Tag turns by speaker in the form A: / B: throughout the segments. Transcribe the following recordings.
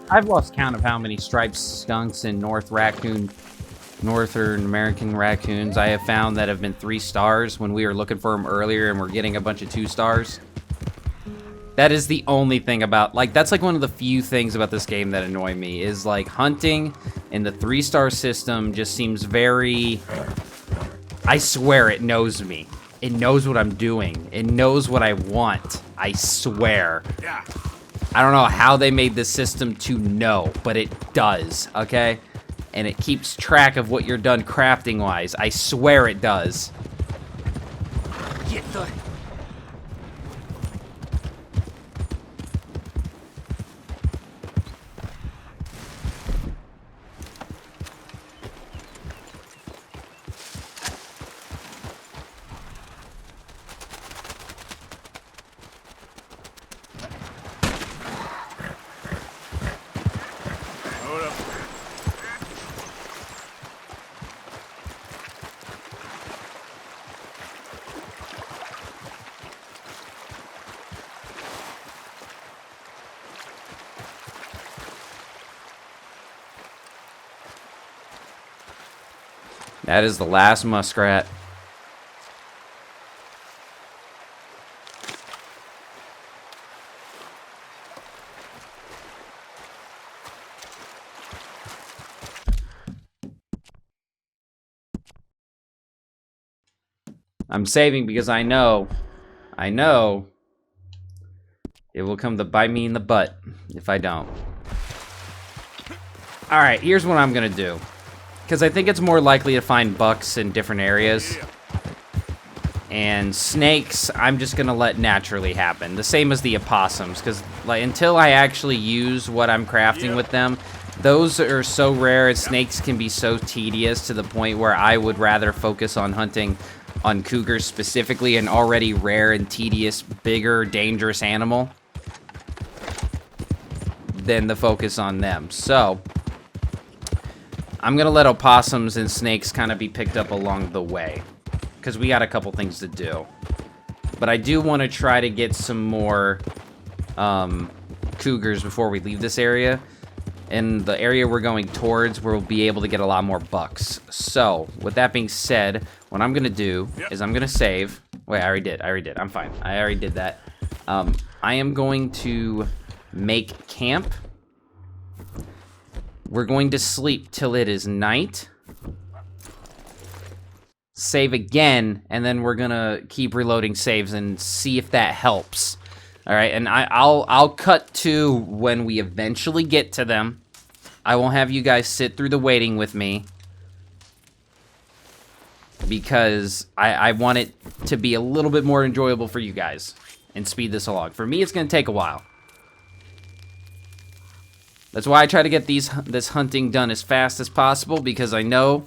A: I've lost count of how many striped skunks and Northern American raccoons I have found that have been 3 stars when we were looking for them earlier and we're getting a bunch of 2 stars. That is the only thing about, like, that's like one of the few things about this game that annoy me, is like hunting and the 3-star system just seems very, I swear it knows me. It knows what I'm doing. It knows what I want. I swear.
B: Yeah.
A: I don't know how they made this system to know, but it does, okay? And it keeps track of what you're done crafting-wise. I swear it does.
B: Get the...
A: That is the last muskrat. I'm saving because I know it will come to bite me in the butt if I don't. Alright, here's what I'm gonna do. Because I think it's more likely to find bucks in different areas. And snakes, I'm just gonna let naturally happen. The same as the opossums, because like, until I actually use what I'm crafting with them, those are so rare, and snakes can be so tedious to the point where I would rather focus on hunting on cougars specifically, an already rare and tedious, bigger, dangerous animal, than the focus on them. So I'm gonna let opossums and snakes kind of be picked up along the way, because we got a couple things to do. But I do want to try to get some more cougars before we leave this area. And the area we're going towards, we'll be able to get a lot more bucks. So, with that being said, what I'm gonna do is I'm gonna save. Wait, I already did. I'm fine. I already did that. I am going to make camp. We're going to sleep till it is night. Save again, and then we're gonna keep reloading saves and see if that helps. All right, and I'll cut to when we eventually get to them. I won't have you guys sit through the waiting with me, because I want it to be a little bit more enjoyable for you guys and speed this along. For me, it's gonna take a while. That's why I try to get this hunting done as fast as possible, because I know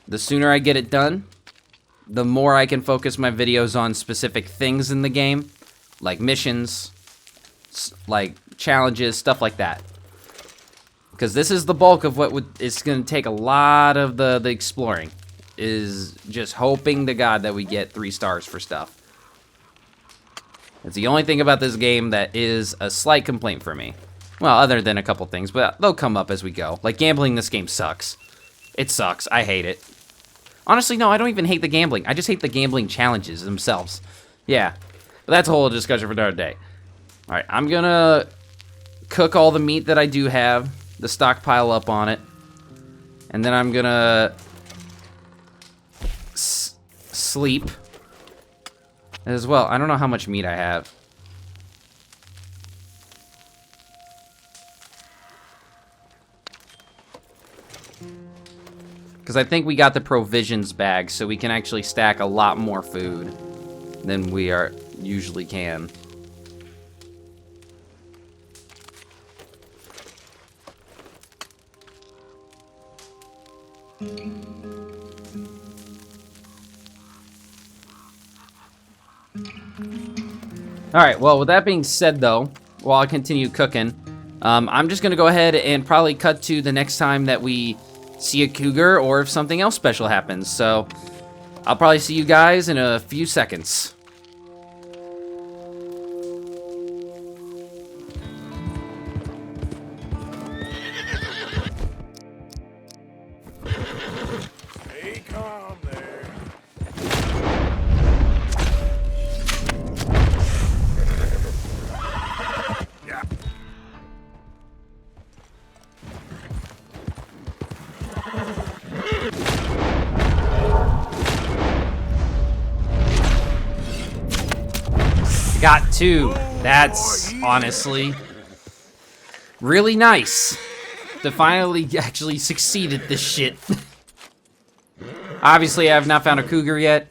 A: the sooner I get it done, the more I can focus my videos on specific things in the game, like missions, like challenges, stuff like that. Because this is the bulk of what it's going to take a lot of the exploring, is just hoping to God that we get 3 stars for stuff. It's the only thing about this game that is a slight complaint for me. Well, other than a couple things, but they'll come up as we go. Like, gambling in this game sucks. It sucks. I hate it. Honestly, no, I don't even hate the gambling. I just hate the gambling challenges themselves. Yeah. But that's a whole discussion for another day. Alright, I'm gonna cook all the meat that I do have, the stockpile up on it. And then I'm gonna sleep as well. I don't know how much meat I have. Because I think we got the provisions bag, so we can actually stack a lot more food than we usually can. Alright, well, with that being said, though, while I continue cooking, I'm just going to go ahead and probably cut to the next time that we see a cougar, or if something else special happens. So I'll probably see you guys in a few seconds. Got 2. That's honestly really nice to finally actually succeed at this shit. Obviously, I have not found a cougar yet.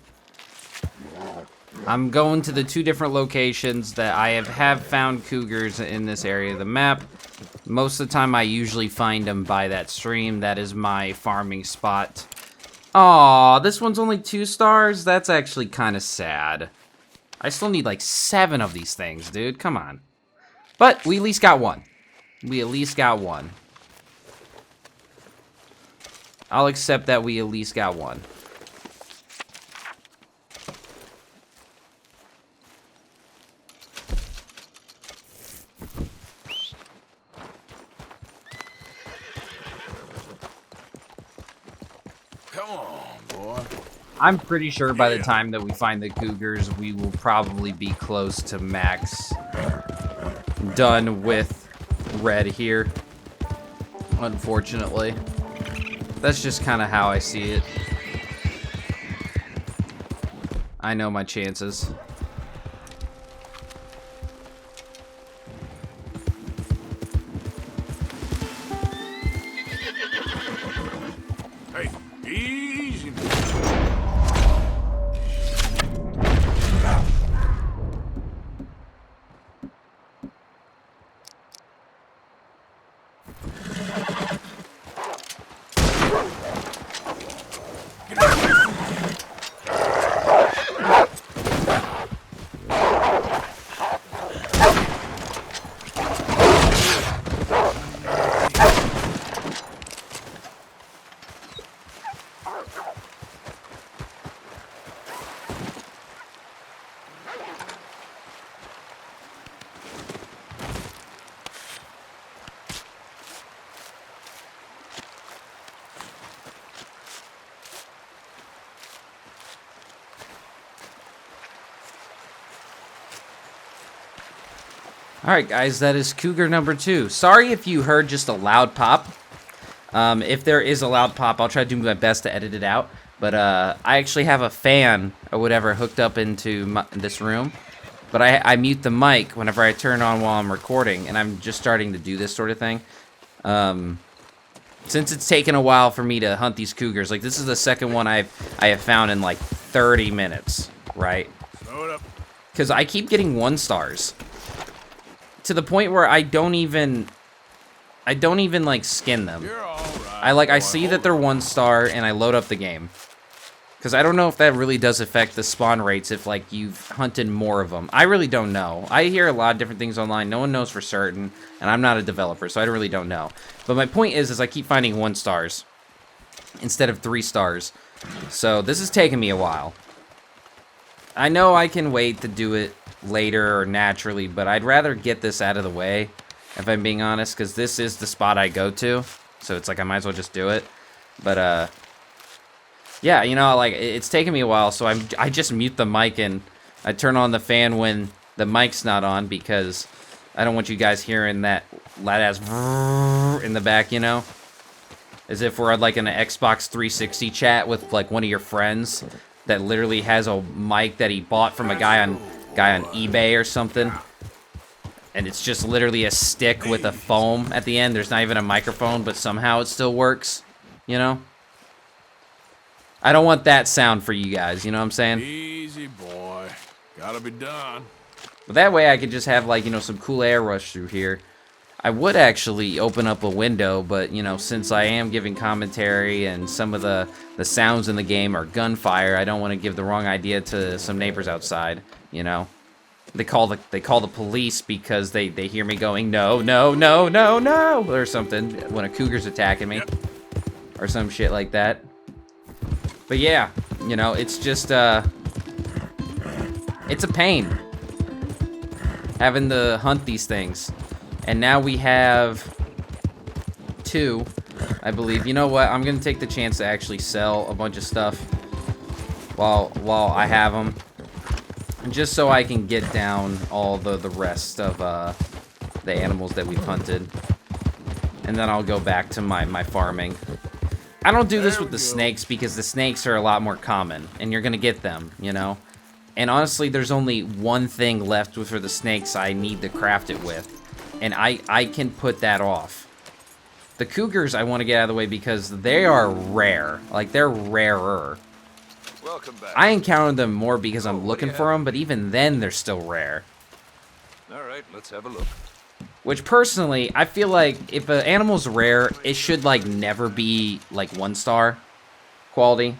A: I'm going to the 2 different locations that I have found cougars in this area of the map. Most of the time, I usually find them by that stream. That is my farming spot. Aw, this one's only 2 stars? That's actually kind of sad. I still need like 7 of these things, dude. Come on. But we at least got 1. We at least got 1. I'll accept that we at least got 1.
B: Come on, boy.
A: I'm pretty sure by the time that we find the cougars, we will probably be close to max done with red here. Unfortunately. That's just kind of how I see it. I know my chances.
B: Hey, easy.
A: Alright guys, that is cougar number 2. Sorry if you heard just a loud pop. If there is a loud pop, I'll try to do my best to edit it out. But I actually have a fan or whatever hooked up into this room. But I mute the mic whenever I turn on while I'm recording. And I'm just starting to do this sort of thing. Since it's taken a while for me to hunt these cougars. Like this is the second one I have found in like 30 minutes. Right? Because I keep getting 1 stars. To the point where I don't even like skin them. I see that they're 1 star and I load up the game. Because I don't know if that really does affect the spawn rates if like you've hunted more of them. I really don't know. I hear a lot of different things online. No one knows for certain. And I'm not a developer, so I really don't know. But my point is I keep finding 1 stars instead of 3 stars. So this is taking me a while. I know I can wait to do it later or naturally, but I'd rather get this out of the way, if I'm being honest, because this is the spot I go to, so it's like I might as well just do it. But yeah, you know, like it's taken me a while, so I just mute the mic and I turn on the fan when the mic's not on, because I don't want you guys hearing that loud ass in the back, you know, as if we're like in an Xbox 360 chat with like one of your friends that literally has a mic that he bought from a guy on eBay or something, and it's just literally a stick with a foam at the end. There's not even a microphone, but somehow it still works, you know? I don't want that sound for you guys, you know what I'm saying?
B: Easy, boy. Gotta be done.
A: But that way I could just have, like, you know, some cool air rush through here. I would actually open up a window, but, you know, since I am giving commentary and some of the sounds in the game are gunfire, I don't want to give the wrong idea to some neighbors outside, you know? They call the police because they hear me going, no, no, no, no, no, or something when a cougar's attacking me. Or some shit like that. But yeah, you know, it's just, it's a pain having to hunt these things. And now we have 2, I believe. You know what? I'm going to take the chance to actually sell a bunch of stuff while I have them. Just so I can get down all the rest of the animals that we've hunted. And then I'll go back to my farming. I don't do this with the snakes because the snakes are a lot more common. And you're going to get them, you know? And honestly, there's only one thing left for the snakes I need to craft it with. And I can put that off. The cougars I want to get out of the way because they are rare. Like, they're rarer.
C: Welcome back.
A: I encountered them more because I'm
C: what do
A: looking
C: you
A: for
C: have?
A: them, but even then, they're still rare.
C: All right, let's have a look.
A: Which, personally, I feel like if an animal's rare, it should, like, never be, like, 1-star quality.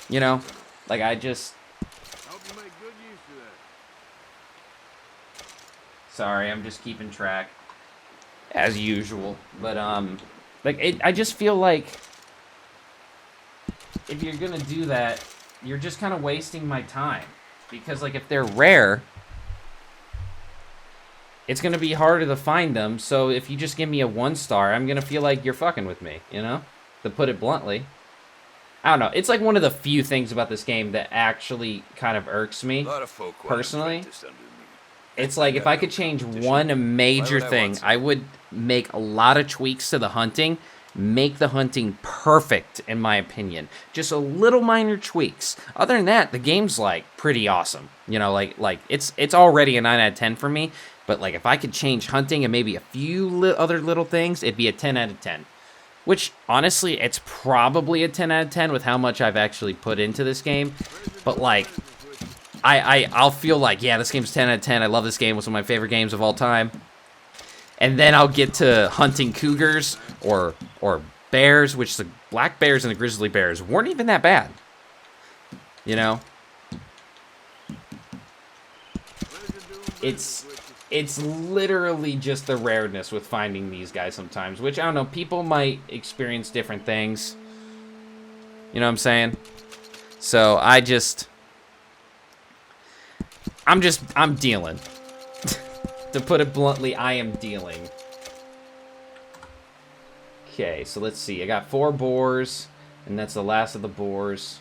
A: You know? Like, I just...
B: Hope you make good use of that.
A: Sorry, I'm just keeping track. As usual. But, like, I just feel like... if you're gonna do that, you're just kind of wasting my time. Because, like, if they're rare, it's gonna be harder to find them. So if you just give me a 1-star, I'm gonna feel like you're fucking with me, you know? To put it bluntly. I don't know. It's like one of the few things about this game that actually kind of irks me.
C: A lot of folk
A: Personally.
C: apprenticed under me.
A: It's like if I could change one major thing, I would make a lot of tweaks to the hunting. Make the hunting perfect, in my opinion. Just a little minor tweaks. Other than that, the game's, like, pretty awesome. You know, like it's already a 9 out of 10 for me. But, like, if I could change hunting and maybe a few other little things, it'd be a 10 out of 10. Which, honestly, it's probably a 10 out of 10 with how much I've actually put into this game. But, like, I'll feel like, yeah, this game's 10 out of 10. I love this game. It's one of my favorite games of all time. And then I'll get to hunting cougars or bears, which the black bears and the grizzly bears weren't even that bad. You know? It's literally just the rareness with finding these guys sometimes, which, I don't know, people might experience different things. You know what I'm saying? So, I'm dealing. To put it bluntly, I am dealing. Okay, so let's see. I got 4 boars, and that's the last of the boars.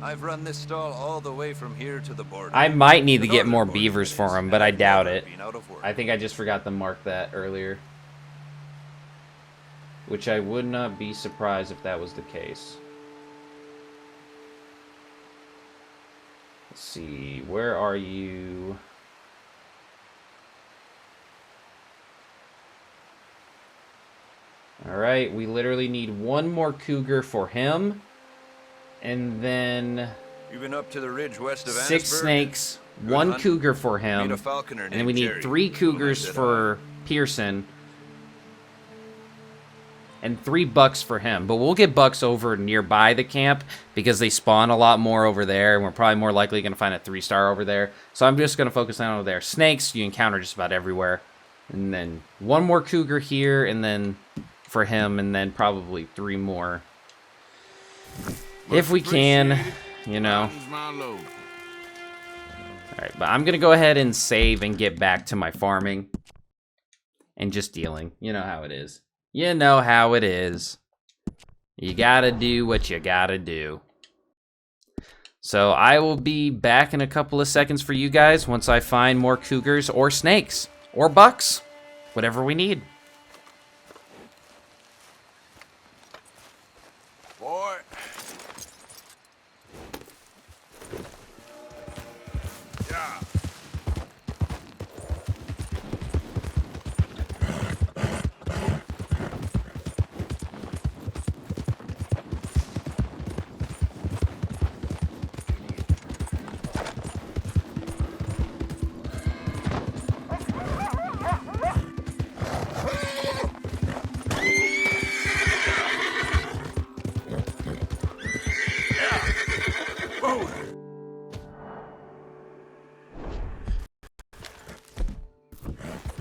C: I've run this stall all the way from here to the border.
A: I might need to
C: The
A: get
C: northern
A: more
C: border,
A: beavers
C: that
A: for
C: is,
A: him,
C: and
A: but I
C: I've
A: doubt
C: never
A: it.
C: been out of work.
A: I think I just forgot to mark that earlier. Which I would not be surprised if that was the case. Let's see, where are you? Alright, we literally need 1 more cougar for him. And then
C: You've been up to the ridge west of
A: 6
C: Annisburg?
A: snakes,
C: Good
A: 1
C: hunt.
A: cougar for
C: Meet
A: him.
C: a falconer
A: And then we
C: named
A: need
C: Jerry.
A: 3 cougars
C: I said,
A: for Pearson. And 3 bucks for him. But we'll get bucks over nearby the camp because they spawn a lot more over there. And we're probably more likely going to find a 3-star over there. So I'm just going to focus on over there. Snakes, you encounter just about everywhere. And then 1 more cougar here. And then for him. And then probably 3 more. If we can, you know. Alright, but I'm going to go ahead and save and get back to my farming. And just dealing. You know how it is. You know how it is. You gotta do what you gotta do. So I will be back in a couple of seconds for you guys once I find more cougars or snakes. Or bucks. Whatever we need.
B: Boy. Yeah.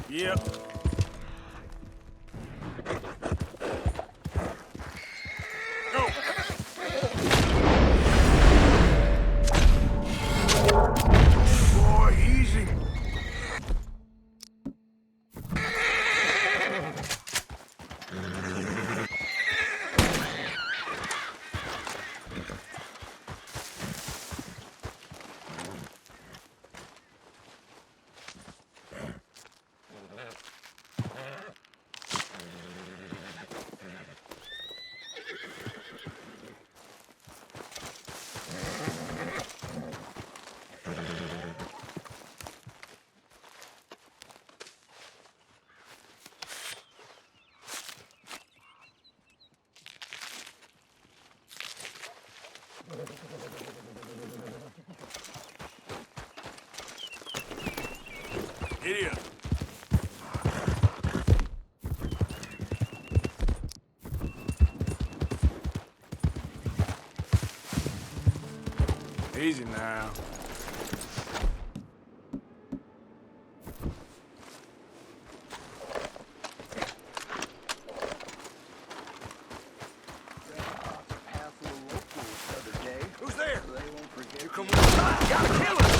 B: Yep. Go. Boy, easy. Idiot. Easy now. Who's there? You come with us. Gotta kill him!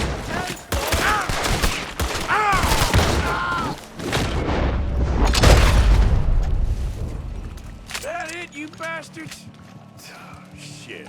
B: That it, you bastards? Oh, shit.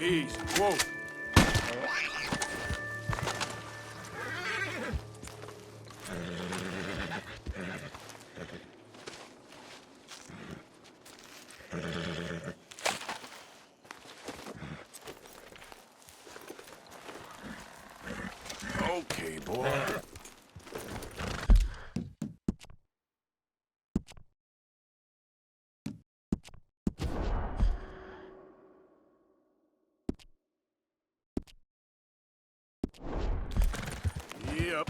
B: Easy. Whoa. Okay, boy. Yep.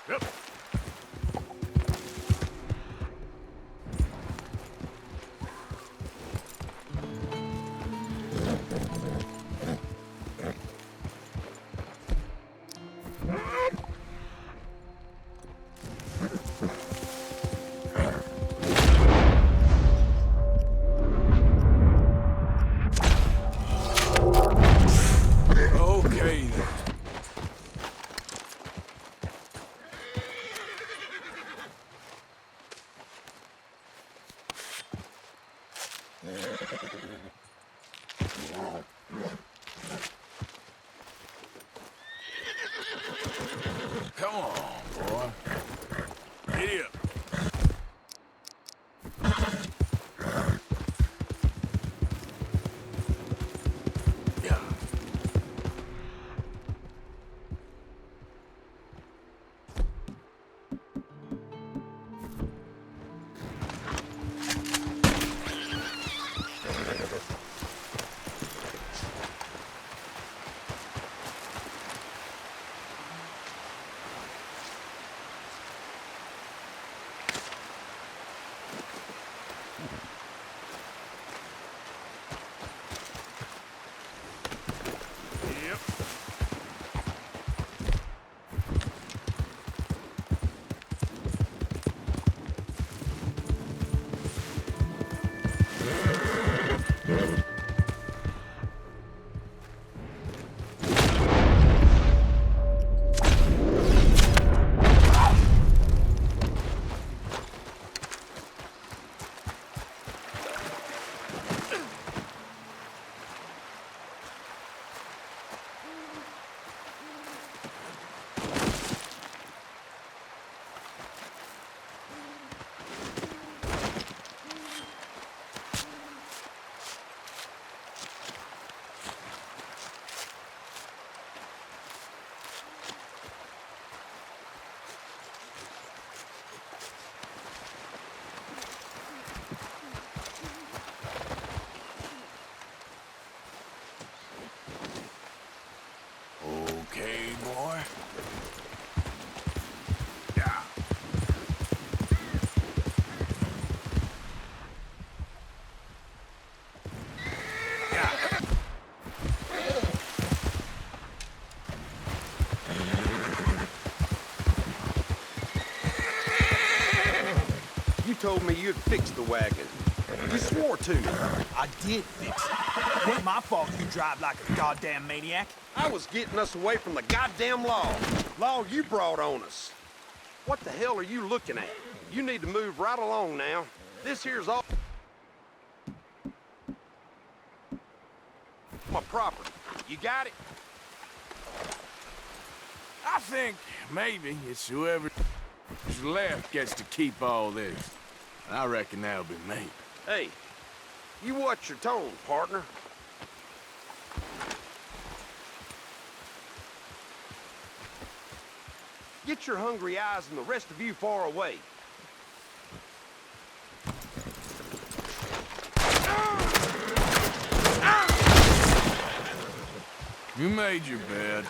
B: Yep.
C: Okay then. Come on, boy.
B: Giddy up.
C: Yeah.
B: Yep.
C: Okay, boy.
B: Yeah.
D: You told me you'd fix the wagon. You swore to me.
E: I did fix it. It ain't my fault you drive like a goddamn maniac.
D: I was getting us away from the goddamn law. Law you brought on us. What the hell are you looking at? You need to move right along now. This here's all my property. You got it?
C: I think maybe it's whoever's left gets to keep all this. I reckon that'll be me.
D: Hey, you watch your tone, partner. Get your hungry eyes and the rest of you far away.
C: You made your bed.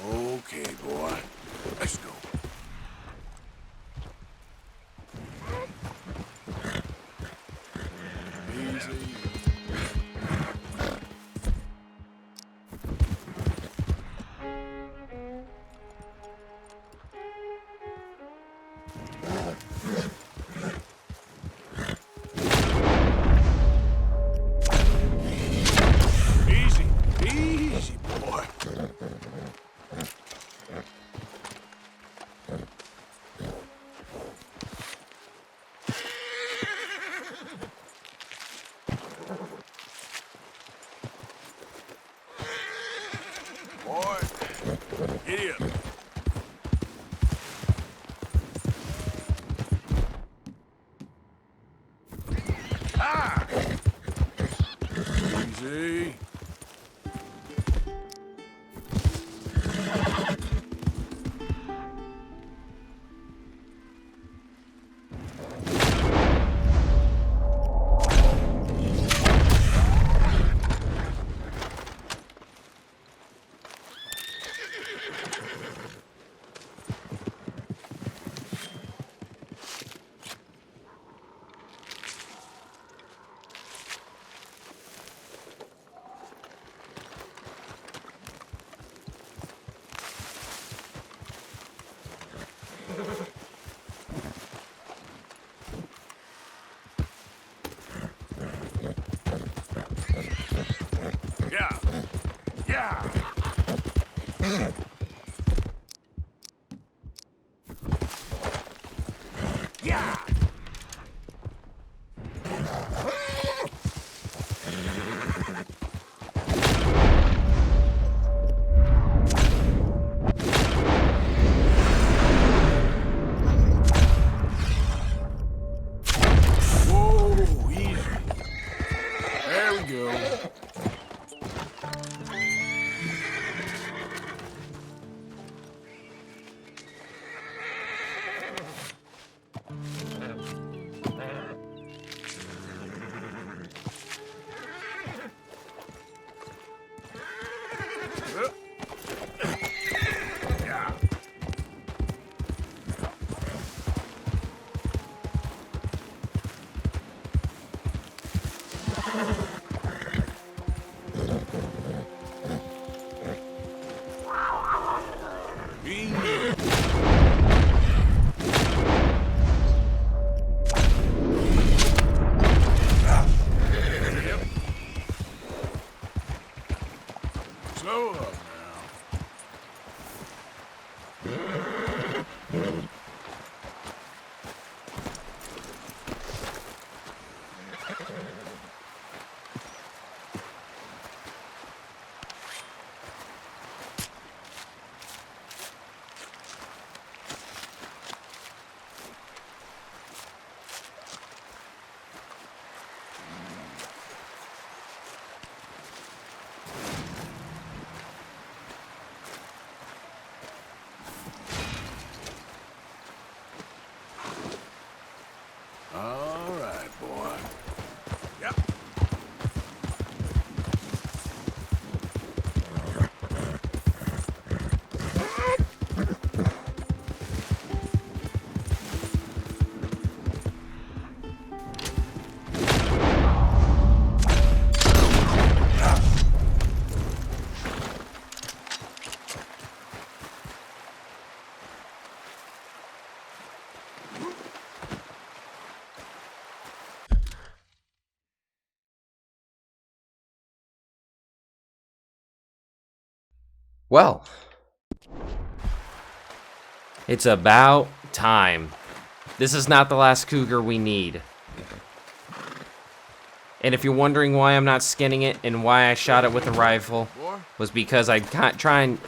C: Okay, boy. Let's go. Easy. Easy. Easy, boy. Giddy up. Ah! Easy. Yeah. Yeah. Yeah. Whoa, easy. There we go. Yeah. Easy. Yep. Slow up now. All right, boy. Yep.
A: Well, it's about time. This is not the last cougar we need. And if you're wondering why I'm not skinning it and why I shot it with a rifle, was because I can't try and...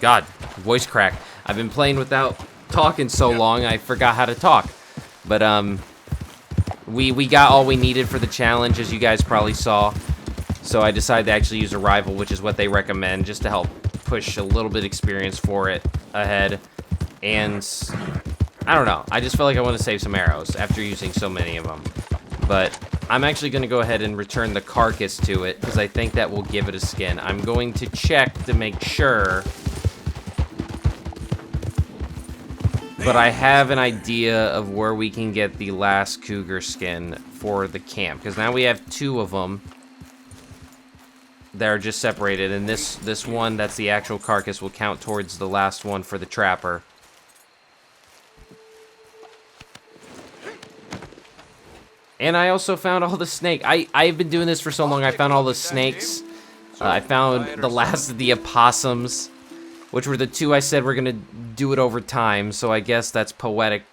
A: God, voice crack. I've been playing without talking so long, I forgot how to talk. But, we got all we needed for the challenge, as you guys probably saw. So I decided to actually use a rifle, which is what they recommend, just to help push a little bit experience for it ahead. And I don't know, I just felt like I want to save some arrows after using so many of them. But I'm actually going to go ahead and return the carcass to it, because I think that will give it a skin. I'm going to check to make sure, but I have an idea of where we can get the last cougar skin for the camp, because now we have 2 of them. They're just separated, and this one that's the actual carcass will count towards the last one for the trapper. And I also found all the snake. I've been doing this for so long. I found all the snakes. I found the last of the opossums, which were the 2 I said we're gonna do it over time. So I guess that's poetic,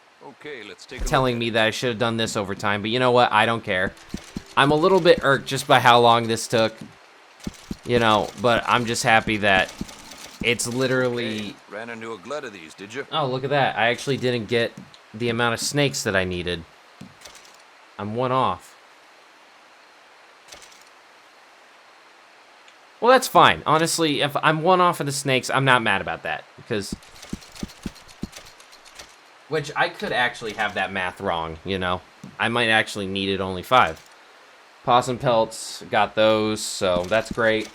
D: Okay, let's take a
A: telling me that I should have done this over time. But you know what? I don't care. I'm a little bit irked just by how long this took. You know, but I'm just happy that It's literally...
B: Hey, ran into a glut of these, did you?
A: Oh, look at that. I actually didn't get the amount of snakes that I needed. I'm one off. Well, that's fine. Honestly, if I'm one off of the snakes, I'm not mad about that. Because... Which, I could actually have that math wrong, you know? I might actually needed only 5. Possum pelts, got those, so that's great.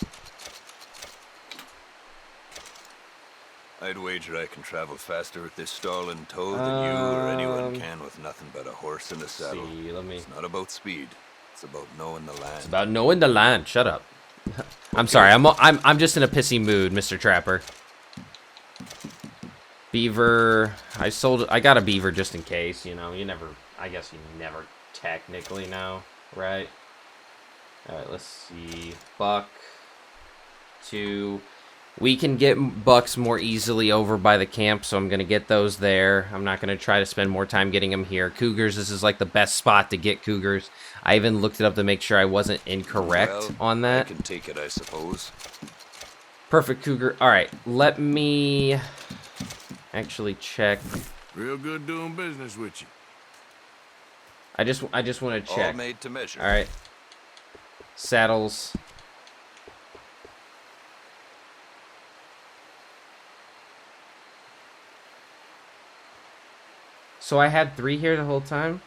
B: I'd wager I can travel faster with this stall in tow than you or anyone can with nothing but a horse and a saddle.
A: See,
B: It's not about speed. It's about knowing the land.
A: It's about knowing the land. Shut up. I'm sorry. I'm just in a pissy mood, Mr. Trapper. Beaver. I got a beaver just in case, you know. I guess you never technically know, right? Alright, let's see. Buck. 2. We can get bucks more easily over by the camp, so I'm going to get those there. I'm not going to try to spend more time getting them here. Cougars, this is like the best spot to get cougars. I even looked it up to make sure I wasn't incorrect on that.
B: I can take it, I suppose.
A: Perfect cougar. Alright, let me actually check.
C: Real good doing business with you.
A: I just want to check.
B: All made to measure.
A: Alright. Saddles. So I had 3 here the whole time?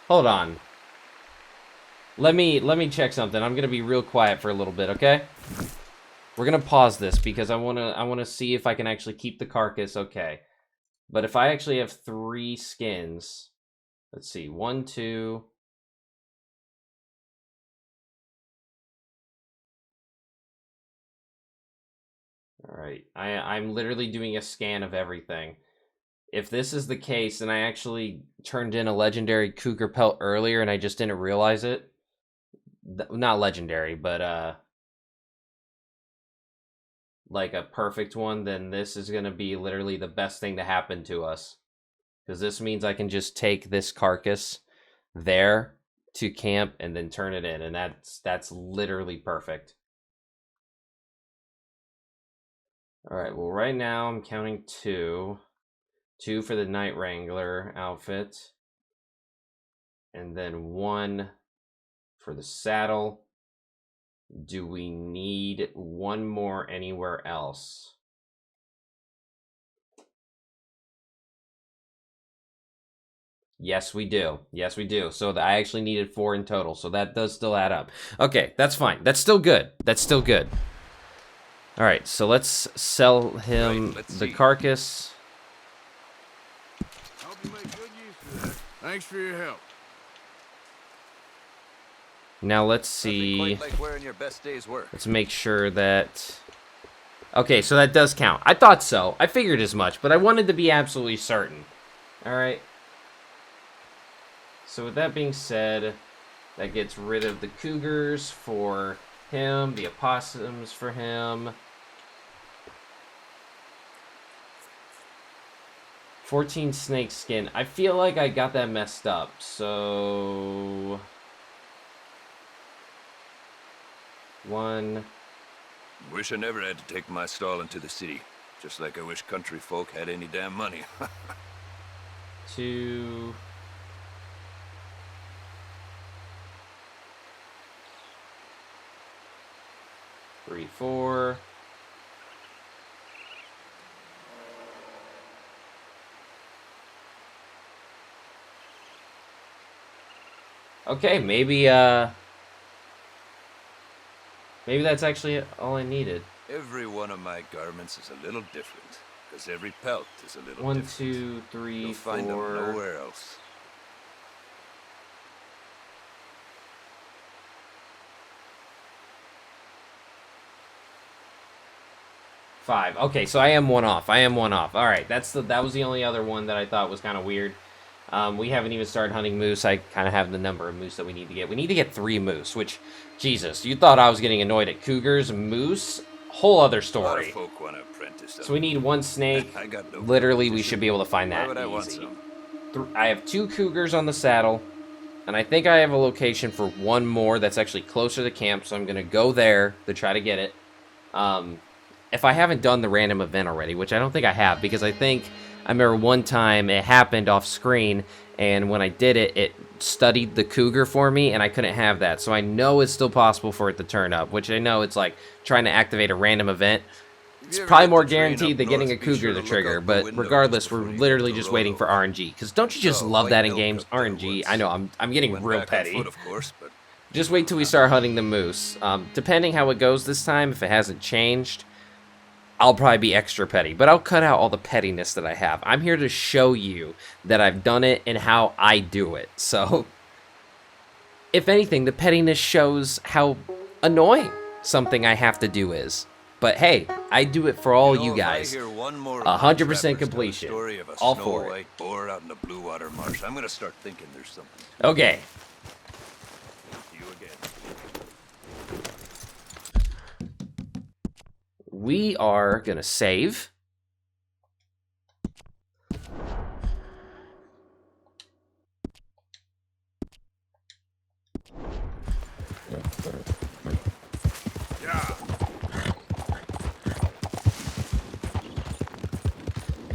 A: Hold on. Let me check something. I'm gonna be real quiet for a little bit, okay? We're gonna pause this because I wanna see if I can actually keep the carcass, okay. But if I actually have 3 skins, let's see, 1, 2. Alright, I'm literally doing a scan of everything. If this is the case, then I actually turned in a legendary cougar pelt earlier and I just didn't realize it. Not legendary, but like a perfect one, then this is going to be literally the best thing to happen to us. Because this means I can just take this carcass there to camp and then turn it in, and that's literally perfect. Alright, well right now I'm counting 2. 2 for the Night Wrangler outfit. And then 1 for the saddle. Do we need 1 more anywhere else? Yes, we do. Yes, we do. So I actually needed 4 in total. So that does still add up. Okay, that's fine. That's still good. That's still good. All right, so let's sell him the carcass.
C: Hope you make good use of that. Thanks for your help.
A: Now let's see.
B: Quite like wearing your best day's work.
A: Let's make sure that... Okay, so that does count. I thought so. I figured as much, but I wanted to be absolutely certain. All right. So with that being said, that gets rid of the cougars for him, the opossums for him. 14 snake skin. I feel like I got that messed up, so... 1.
B: Wish I never had to take my stall into the city. Just like I wish country folk had any damn money.
A: 2. 3, 4. Okay, maybe that's actually all I needed.
B: Every one of my garments is a little different, because every pelt is a little
A: 1,
B: different.
A: 2, 3,
B: You'll
A: 4.
B: find them nowhere else.
A: 5. Okay, so I am 1 off. I am 1 off. All right, that was the only other one that I thought was kind of weird. We haven't even started hunting moose. I kind of have the number of moose that we need to get. We need to get 3 moose, which, Jesus, you thought I was getting annoyed at cougars. Moose, whole other
B: A lot of
A: story.
B: folk want to apprentice.
A: So we need 1 snake.
B: I got no
A: Literally, we
B: competition.
A: should be able to find
B: Why
A: that
B: would I want
A: easy.
B: some?
A: I have 2 cougars on the saddle. And I think I have a location for one more that's actually closer to camp, so I'm going to go there to try to get it. If I haven't done the random event already, which I don't think I have, because I remember one time it happened off screen, and when I did it, it studied the cougar for me, and I couldn't have that. So I know it's still possible for it to turn up, which I know it's like trying to activate a random event. It's probably more guaranteed than getting a cougar to trigger, but regardless, we're literally just waiting for RNG. Because don't you just love that in games? RNG, I know, I'm getting real petty. Just wait till we start hunting the moose. Depending how it goes this time, if it hasn't changed, I'll probably be extra petty. But I'll cut out all the pettiness that I have. I'm here to show you that I've done it and how I do it. So, if anything, the pettiness shows how annoying something I have to do is. But hey, I do it for all you guys. 100% completion. All for it.
B: Out in the blue water marsh. I'm gonna start thinking there's something.
A: Okay.
B: You again.
A: We are gonna save.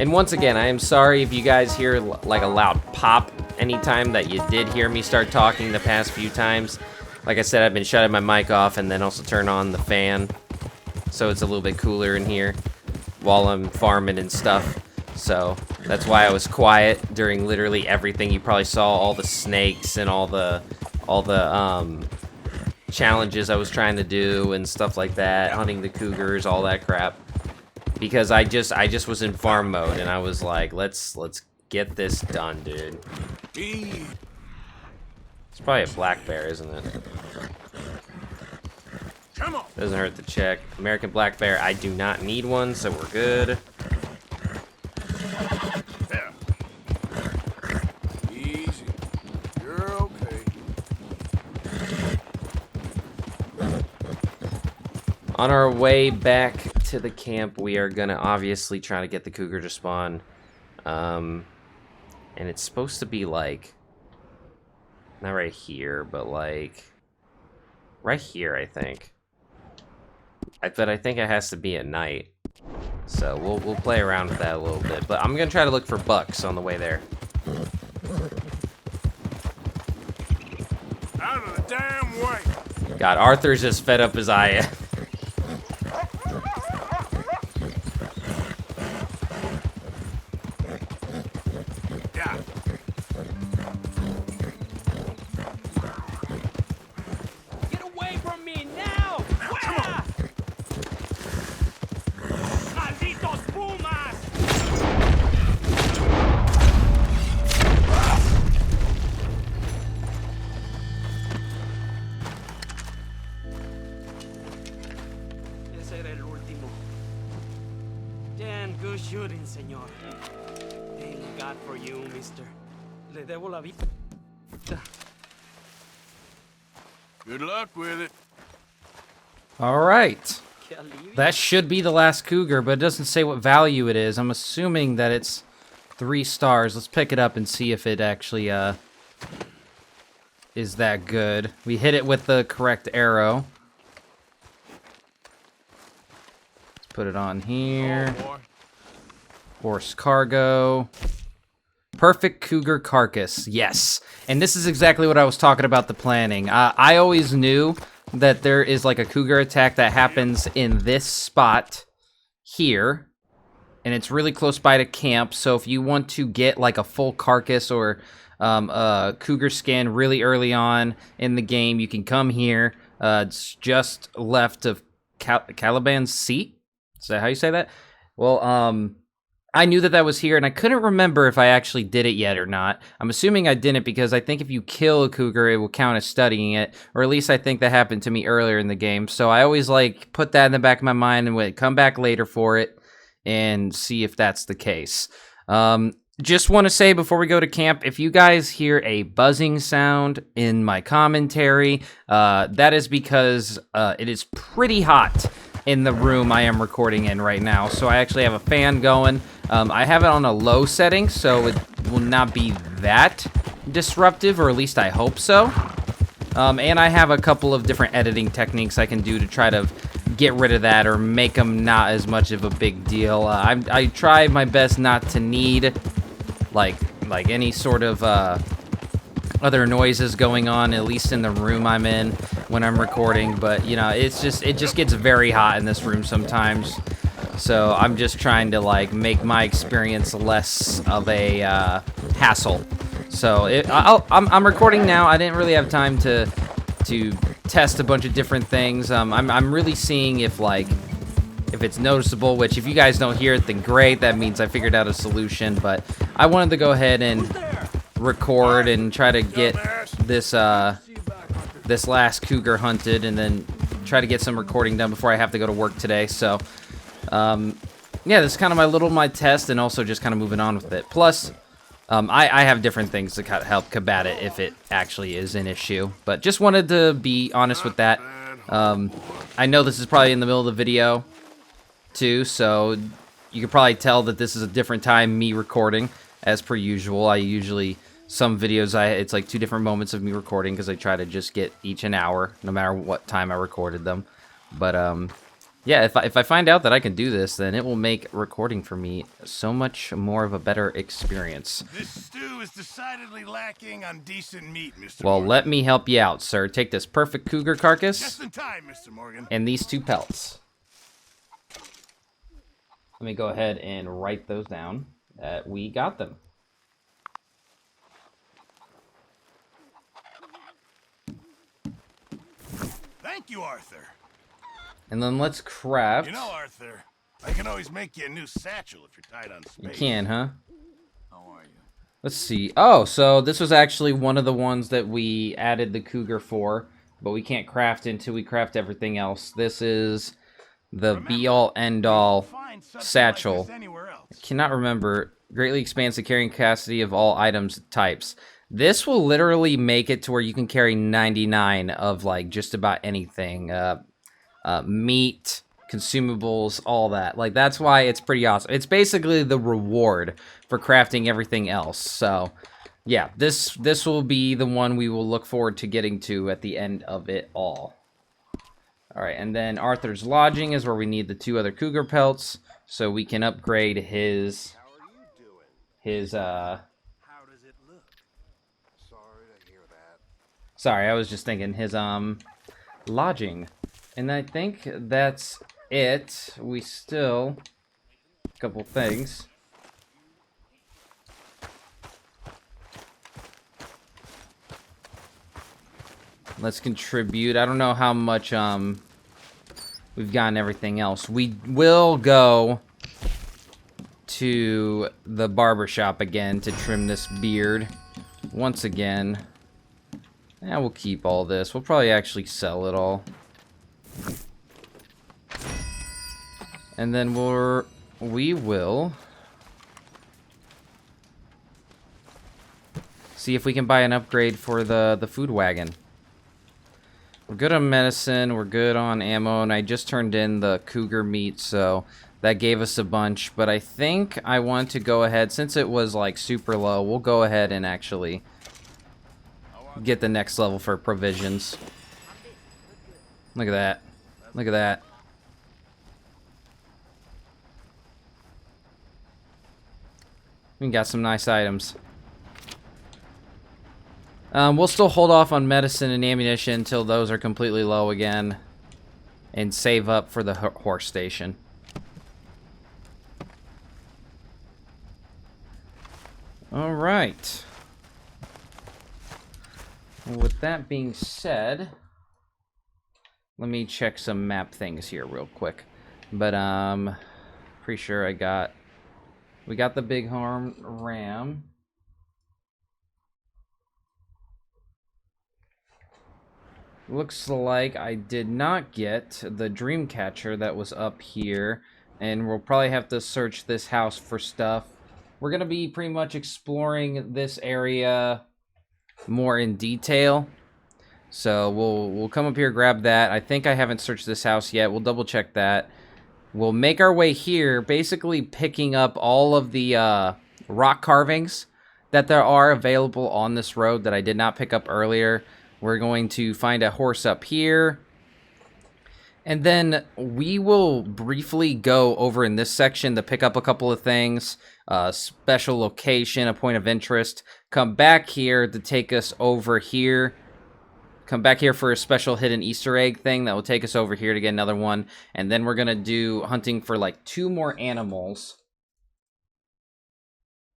A: And once again, I am sorry if you guys hear like a loud pop anytime that you did hear me start talking the past few times. Like I said, I've been shutting my mic off and then also turn on the fan, so it's a little bit cooler in here while I'm farming and stuff. So that's why I was quiet during literally everything. You probably saw all the snakes and all the challenges I was trying to do and stuff like that, hunting the cougars, all that crap. Because I just was in farm mode and I was like, let's get this done, dude. It's probably a black bear, isn't it?
C: Come on.
A: Doesn't hurt to check. American black bear, I do not need one, so we're good.
C: There. Easy. You're okay.
A: On our way back to the camp, we are gonna obviously try to get the cougar to spawn. And it's supposed to be like, not right here, but like right here, I think. But I think it has to be at night. So we'll play around with that a little bit. But I'm gonna try to look for bucks on the way there.
C: Out of the damn way.
A: God, Arthur's as fed up as I am.
F: Damn good shooting, senor. Thank God for you, mister. Le debo la vida.
C: Good luck with it.
A: All right. That should be the last cougar, but it doesn't say what value it is. I'm assuming that it's 3 stars. Let's pick it up and see if it actually is that good. We hit it with the correct arrow. Let's put it on here. Horse cargo. Perfect cougar carcass. Yes. And this is exactly what I was talking about the planning. I always knew that there is like a cougar attack that happens in this spot here. And it's really close by to camp. So if you want to get like a full carcass or a cougar skin really early on in the game, you can come here. It's just left of Caliban's Seat. Is that how you say that? Well, I knew that was here, and I couldn't remember if I actually did it yet or not. I'm assuming I didn't because I think if you kill a cougar, it will count as studying it, or at least I think that happened to me earlier in the game. So I always like put that in the back of my mind and would come back later for it and see if that's the case. Just want to say before we go to camp, if you guys hear a buzzing sound in my commentary, that is because it is pretty hot in the room I am recording in right now. So I actually have a fan going. I have it on a low setting, so it will not be that disruptive, or at least I hope so. And I have a couple of different editing techniques I can do to try to get rid of that or make them not as much of a big deal. I try my best not to need like any sort of other noises going on, at least in the room I'm in when I'm recording. But you know, it just gets very hot in this room sometimes. So I'm just trying to like make my experience less of a hassle. So I'm recording now. I didn't really have time to test a bunch of different things. I'm really seeing if it's noticeable. Which if you guys don't hear it, then great. That means I figured out a solution. But I wanted to go ahead and record and try to get this this last cougar hunted, and then try to get some recording done before I have to go to work today. So. Yeah, this is kind of my test, and also just kind of moving on with it. Plus, I have different things to help combat it if it actually is an issue. But just wanted to be honest with that. I know this is probably in the middle of the video, too, so you can probably tell that this is a different time me recording, as per usual. Some videos, it's like 2 different moments of me recording, because I try to just get each an hour, no matter what time I recorded them. But, yeah, if I find out that I can do this, then it will make recording for me so much more of a better experience.
E: This stew is decidedly lacking on decent meat, Mr.
A: Well,
E: Morgan.
A: let me help you out, sir. Take this perfect cougar carcass
E: Just in time, Mr. Morgan.
A: and these 2 pelts. Let me go ahead and write those down that we got them.
E: Thank you, Arthur.
A: And then let's craft.
E: You know, Arthur, I can always make you a new satchel if you're tight on space.
A: You can, huh?
E: How are you?
A: Let's see. Oh, so this was actually one of the ones that we added the cougar for, but we can't craft until we craft everything else. This is the be-all, end-all satchel. I cannot remember. Greatly expands the carrying capacity of all items types. This will literally make it to where you can carry 99 of like just about anything. Meat, consumables, all that. Like, that's why it's pretty awesome. It's basically the reward for crafting everything else. So, yeah, this will be the one we will look forward to getting to at the end of it all. Alright, and then Arthur's lodging is where we need the 2 other cougar pelts, so we can upgrade his sorry, I was just thinking his lodging. And I think that's it. We still a couple things. Let's contribute. I don't know how much we've gotten everything else. We will go to the barbershop again to trim this beard once again. Yeah, we'll keep all this. We'll probably actually sell it all. And then we will see if we can buy an upgrade for the food wagon. We're good on medicine, we're good on ammo, and I just turned in the cougar meat, so that gave us a bunch. But I think I want to go ahead, since it was like super low, we'll go ahead and actually get the next level for provisions. Look at that. Look at that. We got some nice items. We'll still hold off on medicine and ammunition until those are completely low again, and save up for the horse station. All right. With that being said, let me check some map things here real quick. But pretty sure we got the bighorn ram. Looks like I did not get the dream catcher that was up here, and we'll probably have to search this house for stuff. We're gonna be pretty much exploring this area more in detail, so we'll come up here, grab that. I think I haven't searched this house yet. We'll double check that. We'll make our way here, basically picking up all of the rock carvings that there are available on this road that I did not pick up earlier. We're going to find a horse up here. And then we will briefly go over in this section to pick up a couple of things. Special location, a point of interest. Come back here to take us over here. Come back here for a special hidden Easter egg thing that will take us over here to get another one. And then we're going to do hunting for like 2 more animals.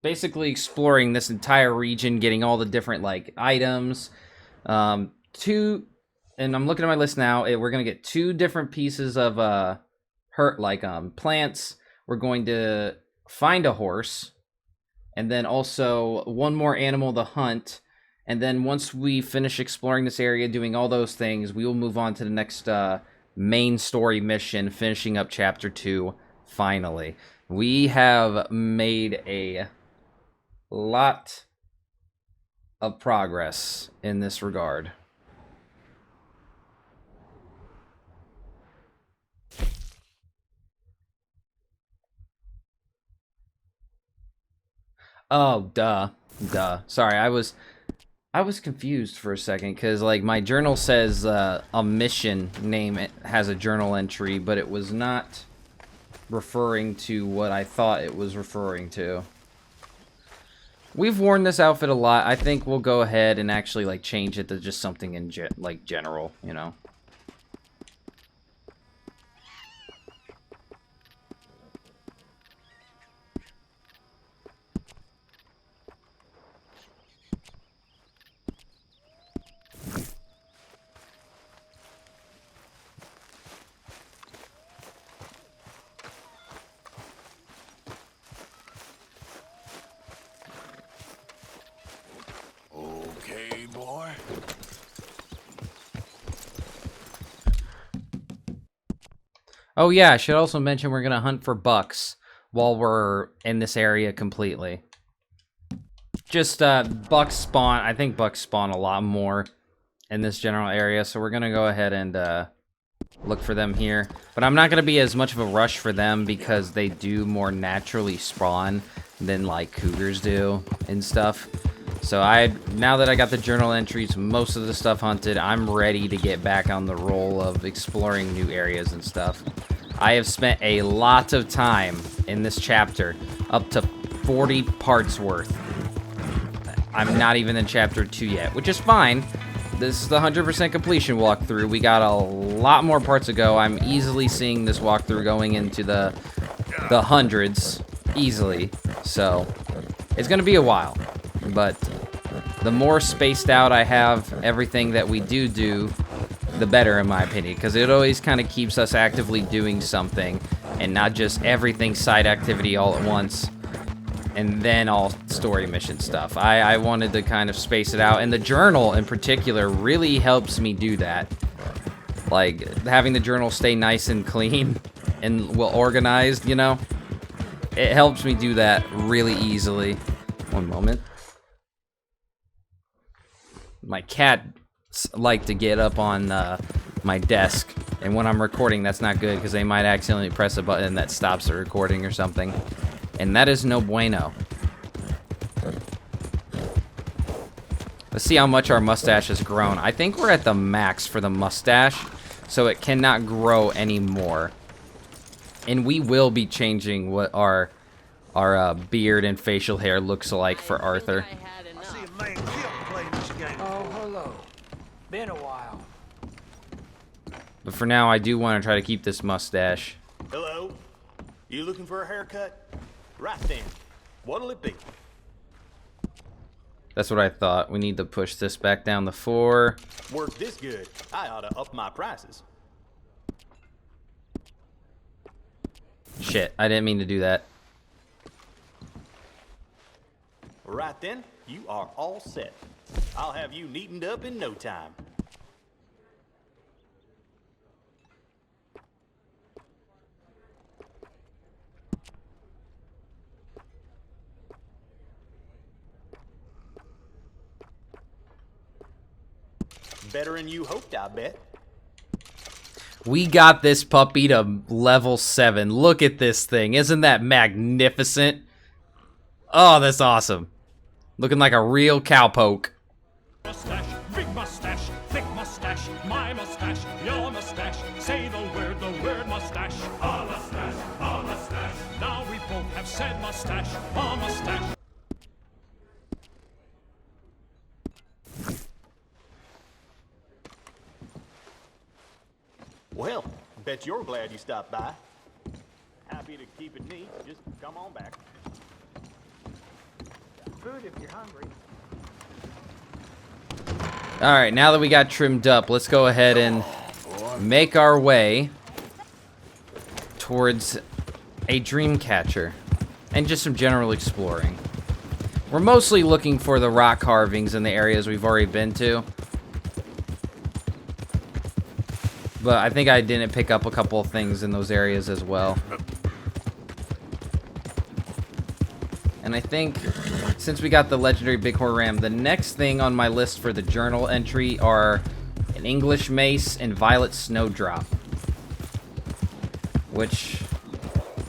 A: Basically exploring this entire region, getting all the different like items. And I'm looking at my list now. We're going to get 2 different pieces of plants. We're going to find a horse. And then also 1 more animal to hunt. And then once we finish exploring this area, doing all those things, we will move on to the next main story mission, finishing up Chapter 2, finally. We have made a lot of progress in this regard. Oh, duh. Sorry, I was confused for a second, because, like, my journal says a mission name has a journal entry, but it was not referring to what I thought it was referring to. We've worn this outfit a lot. I think we'll go ahead and actually, like, change it to just something in, general, you know?
C: Okay, boy.
A: Oh yeah, I should also mention we're gonna hunt for bucks while we're in this area completely. Just bucks spawn. I think bucks spawn a lot more in this general area, so we're gonna go ahead and look for them here. But I'm not gonna be as much of a rush for them because they do more naturally spawn than like cougars do and stuff. So now that I got the journal entries, most of the stuff hunted, I'm ready to get back on the roll of exploring new areas and stuff. I have spent a lot of time in this chapter, up to 40 parts worth. I'm not even in chapter 2 yet, which is fine. This is the 100% completion walkthrough. We got a lot more parts to go. I'm easily seeing this walkthrough going into the hundreds, easily. So, it's going to be a while. But the more spaced out I have everything that we do, the better, in my opinion. Because it always kind of keeps us actively doing something, and not just everything side activity all at once. And then all story mission stuff. I wanted to kind of space it out, and the journal in particular really helps me do that. Like, having the journal stay nice and clean and well organized, you know? It helps me do that really easily. One moment. My cat like to get up on my desk, and when I'm recording, that's not good, because they might accidentally press a button that stops the recording or something. And that is no bueno. Let's see how much our mustache has grown. I think we're at the max for the mustache, so it cannot grow anymore. And we will be changing what our beard and facial hair looks like for Arthur.
E: I see a man killed playing this game.
F: Oh, hello. Been a while.
A: But for now, I do want to try to keep this mustache.
E: Hello? You looking for a haircut? Right then. What'll it be?
A: That's what I thought. We need to push this back down to 4.
E: Work this good. I ought to up my prices.
A: Shit, I didn't mean to do that.
E: Right then, you are all set. I'll have you neatened up in no time. Better than you hoped, I bet.
A: We got this puppy to level 7. Look at this thing. Isn't that magnificent? Oh, that's awesome. Looking like a real cowpoke.
G: Mustache, big mustache, thick mustache, my mustache, your mustache. Say the word mustache. A mustache, a mustache. Now we both have said mustache, a mustache.
E: Well, bet you're glad you stopped by. Happy to keep it neat. Just come on back. Food if you're hungry.
A: Alright, now that we got trimmed up, let's go ahead and make our way towards a dream catcher and just some general exploring. We're mostly looking for the rock carvings in the areas we've already been to. But I think I didn't pick up a couple of things in those areas as well. And I think, since we got the legendary bighorn ram, the next thing on my list for the journal entry are an English mace and violet snowdrop. Which,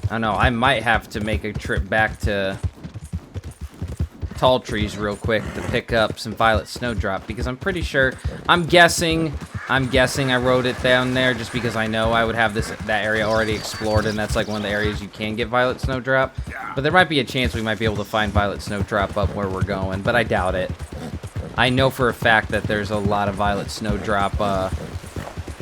A: I don't know, I might have to make a trip back to Tall Trees real quick to pick up some violet snowdrop, because I'm pretty sure, I'm guessing I wrote it down there just because I know I would have that area already explored, and that's like one of the areas you can get violet snowdrop. But there might be a chance we might be able to find violet snowdrop up where we're going, but I doubt it. I know for a fact that there's a lot of violet snowdrop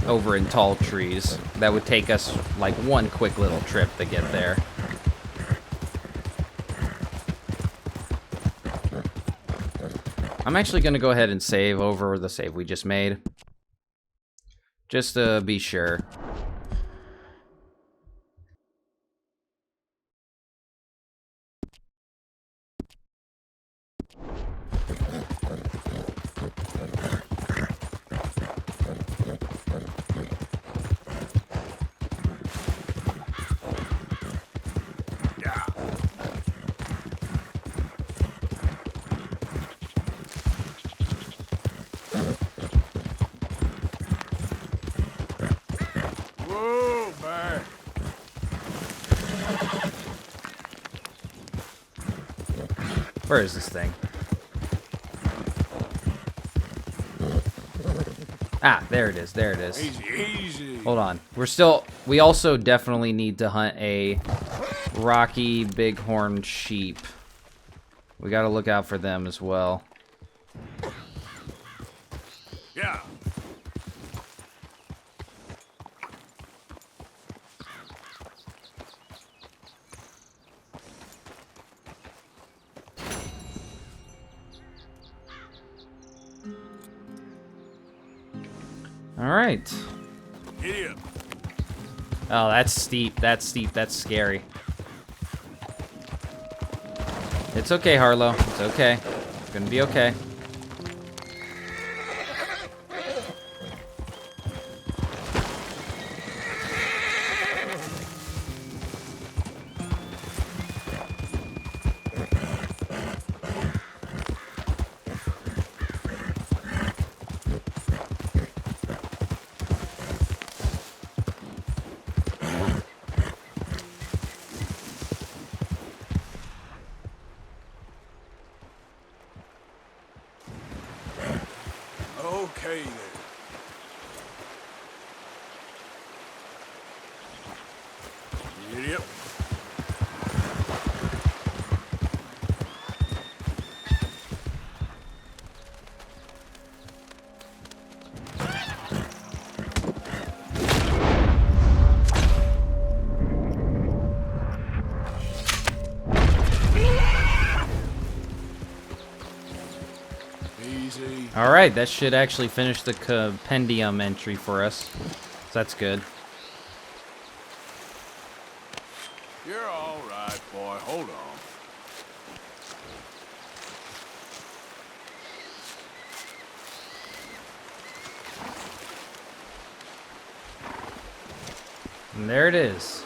A: over in Tall Trees. That would take us like one quick little trip to get there. I'm actually going to go ahead and save over the save we just made, just to be sure.
C: Whoa, man.
A: Where is this thing? Ah, there it is. There it is.
C: Easy, easy.
A: Hold on. We also definitely need to hunt a rocky bighorn sheep. We got to look out for them as well.
C: Yeah.
A: All right.
C: Giddy up.
A: Oh, that's steep. That's steep. That's scary. It's okay, Harlow. It's okay. It's gonna be okay.
C: Okay, then. Giddy up. Easy.
A: All right, that should actually finish the compendium entry for us. So that's good.
C: You're all right, boy. Hold on.
A: And there it is.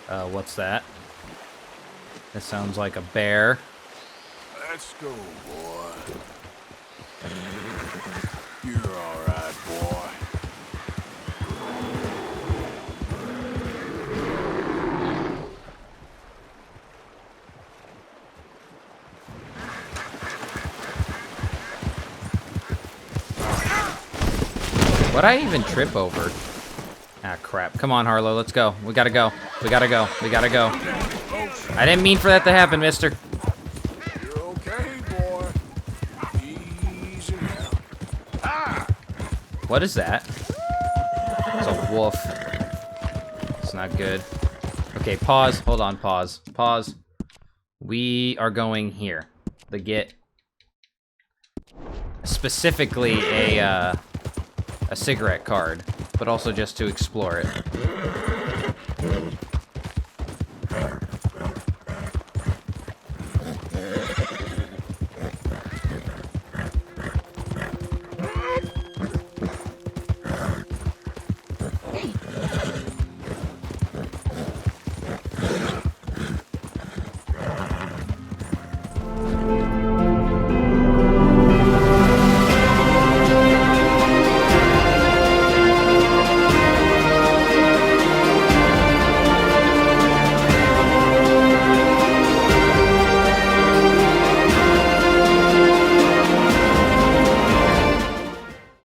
A: What's that? That sounds like a bear.
C: Let's go, boy. You're all right, boy.
A: What'd I even trip over? Ah, crap. Come on, Harlow, let's go. We gotta go. We gotta go. We gotta go. I didn't mean for that to happen, mister.
C: You're okay, boy. Easy now. Ah!
A: What is that? It's a wolf. It's not good. Okay, pause. Hold on, pause. Pause. We are going here. The get... Specifically a cigarette card, but also just to explore it.